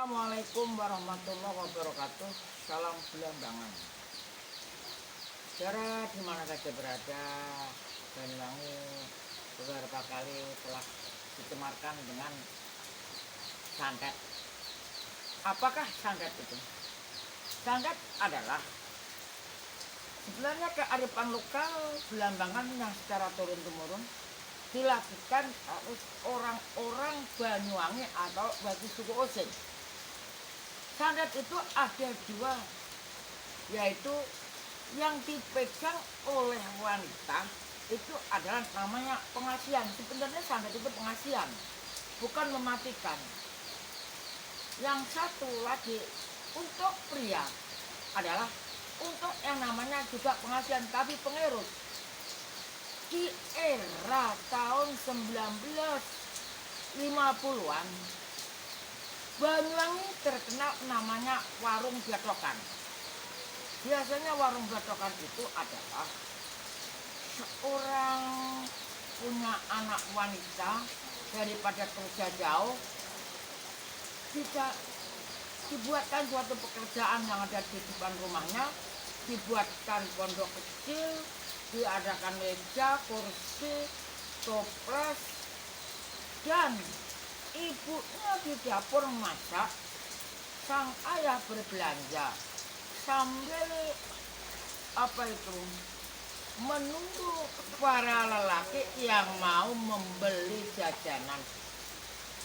Assalamualaikum warahmatullahi wabarakatuh. Salam Belambangan. Saudara di mana saja berada, Banyuwangi beberapa kali telah dicemarkan dengan santet. Apakah santet itu? Santet adalah sebenarnya kearifan lokal Belambangan yang secara turun-temurun dilakukan oleh orang-orang Banyuwangi atau bagi suku Osing. Santet itu ada dua, yaitu yang dipegang oleh wanita itu adalah namanya pengasihan. Sebenarnya santet itu pengasihan, bukan mematikan. Yang satu lagi untuk pria adalah untuk yang namanya juga pengasihan, tapi pengerut. Di era tahun 1950-an, Banyuwangi terkenal namanya warung batokan. Biasanya warung batokan itu adalah seorang punya anak wanita daripada kerja jauh, bisa dibuatkan suatu pekerjaan yang ada di depan rumahnya, dibuatkan pondok kecil, diadakan meja, kursi, toples, dan ibunya di dapur masak, sang ayah berbelanja sambil menunggu para lelaki yang mau membeli jajanan.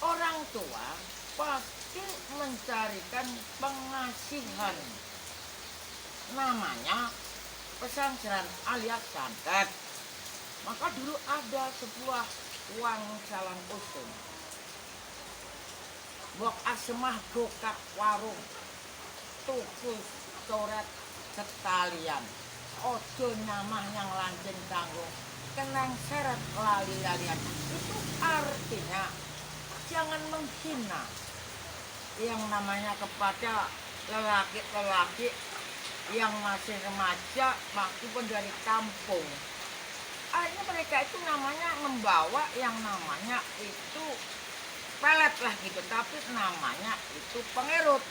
Orang tua pasti mencarikan pengasihan, namanya pesantren alias santet. Maka dulu ada sebuah uang salam usum, bok asemah gokak warung, tuku coret sekalian, ojo nyamah yang lancen kanggo kenang seret lali-lalian. Itu artinya jangan menghina yang namanya kepada lelaki-lelaki yang masih remaja meskipun dari kampung. Akhirnya mereka itu namanya membawa yang namanya itu pelet lah gitu, tapi namanya itu pengerut.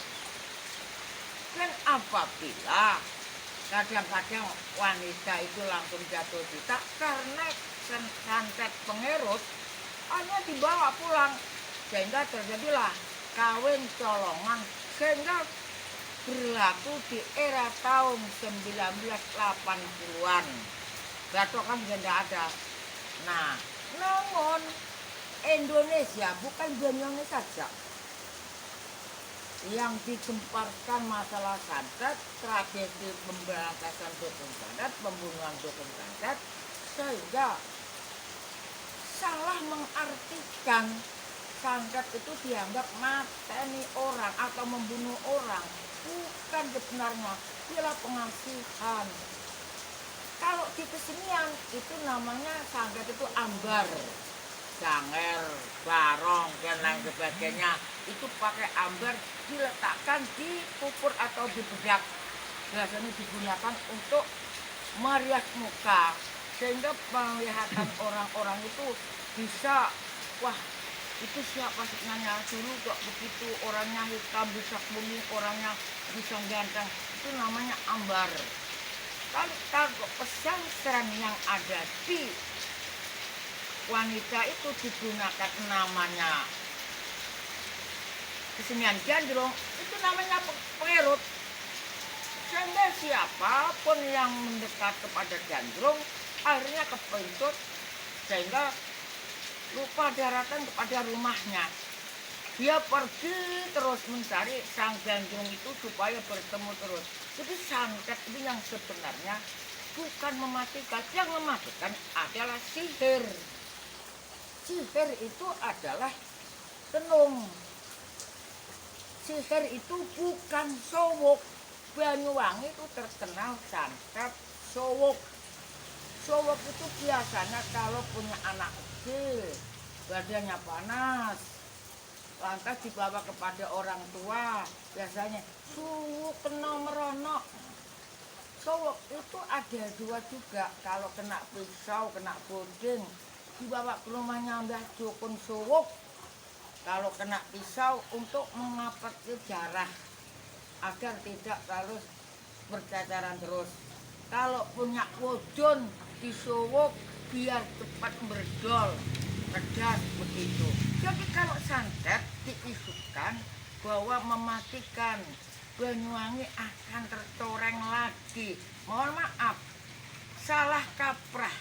Dan apabila kadang-kadang wanita itu langsung jatuh cinta karena santet pengerut, hanya dibawa pulang, sehingga terjadilah kawin colongan, sehingga berlaku di era tahun 1980-an. Batokan sudah tidak ada. Nah, namun Indonesia bukan Banyuwangi saja yang digemparkan masalah santet, tragedi pemberantasan dukun santet, pembunuhan dukun santet, sehingga salah mengartikan santet itu dianggap mateni orang atau membunuh orang. Bukan sebenarnya, ialah pengasihan. Kalau di kesenian itu namanya santet itu ambar, janger, barong, dan lain sebagainya. Itu pakai ambar diletakkan di kupur atau di bedak. Biasanya digunakan untuk merias muka, sehingga penglihatan orang-orang itu bisa, wah itu siapa sebenarnya, dulu kok begitu, orangnya hitam bisa kuning, orangnya bisa ganteng. Itu namanya ambar. Kalau pesantren yang ada di wanita itu digunakan namanya kesenian gandrung, itu namanya pengerut. Sehingga siapapun yang mendekat kepada gandrung akhirnya kepencut, sehingga lupa daratan kepada rumahnya. Dia pergi terus mencari sang gandrung itu supaya bertemu terus. Jadi santet itu yang sebenarnya bukan mematikan. Yang mematikan adalah sihir. Sihir itu adalah tenung. Sihir itu bukan sowok. Banyuwangi itu terkenal santet sowok. Sowok itu biasanya kalau punya anak kecil, badannya panas, lantas dibawa kepada orang tua, biasanya suhu kena meronok. Sowok itu ada dua juga, kalau kena pisau, kena bodeng, dibawa ke rumahnya Mbah Dukun Sowok, kalau kena pisau untuk mengapati darah agar tidak terus berceceran terus. Kalau punya wujun disuwuk biar cepat berdol, pedas begitu. Jadi kalau santet diisukan bahwa mematikan, Banyuwangi akan tercoreng lagi. Mohon maaf, salah kaprah,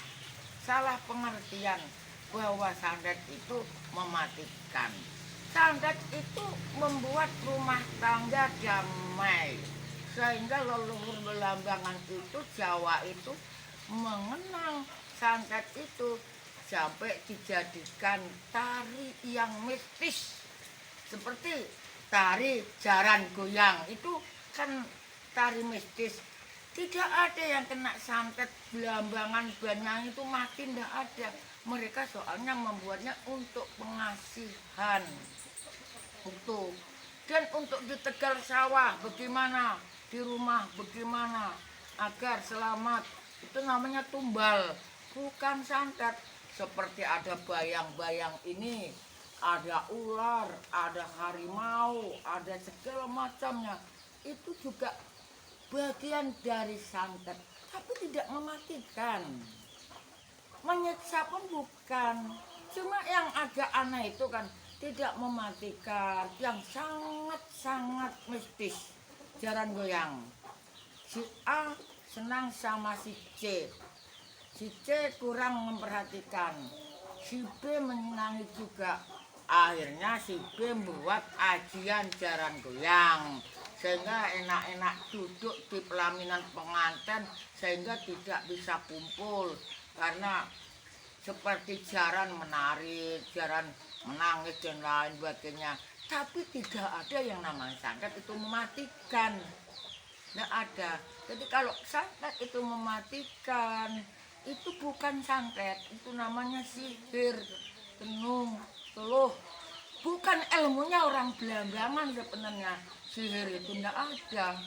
salah pengertian bahwa santet itu mematikan. Santet itu membuat rumah tangga damai. Sehingga leluhur Belambangan itu, Jawa itu mengenang santet itu sampai dijadikan tari yang mistis. Seperti tari jaran goyang itu kan tari mistis. Tidak ada yang kena santet Belambangan Banyuwangi itu mati, tidak ada. Mereka soalnya membuatnya untuk pengasihan. Untuk dan untuk di Tegal Sawah bagaimana, di rumah bagaimana agar selamat, itu namanya tumbal, bukan santet. Seperti ada bayang-bayang ini, ada ular, ada harimau, ada segala macamnya, itu juga bagian dari santet, tapi tidak mematikan. Menyiksa pun bukan. Cuma yang agak aneh itu kan tidak mematikan, yang sangat-sangat mistis. Jaran goyang. Si A senang sama si C. Si C kurang memperhatikan. Si B menyenangi juga. Akhirnya si B membuat ajian jaran goyang. Sehingga enak-enak duduk di pelaminan pengantin, sehingga tidak bisa kumpul. Karena seperti jaran menari, jaran menangis dan lain sebagainya. Tapi tidak ada yang namanya santet itu mematikan. Tidak ada. Jadi kalau santet itu mematikan, itu bukan santet, itu namanya sihir, tenung, teluh. Bukan ilmunya orang Belambangan sebenarnya. Sihir itu tidak ada.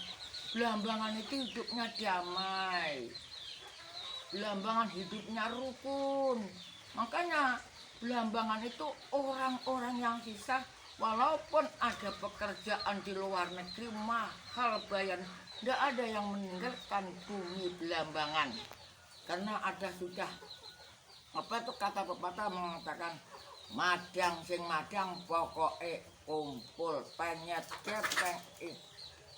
Belambangan itu hidupnya damai. Belambangan hidupnya rukun. Makanya Belambangan itu orang-orang yang bisa, walaupun ada pekerjaan di luar negeri mahal bayar, tidak ada yang meninggalkan bumi Belambangan. Karena ada sudah apa tuh kata pepatah mengatakan, madang sing madang pokoke kumpul penyet kepeng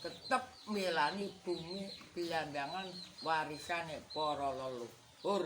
tetep milani bumi Belambangan warisane para leluhur.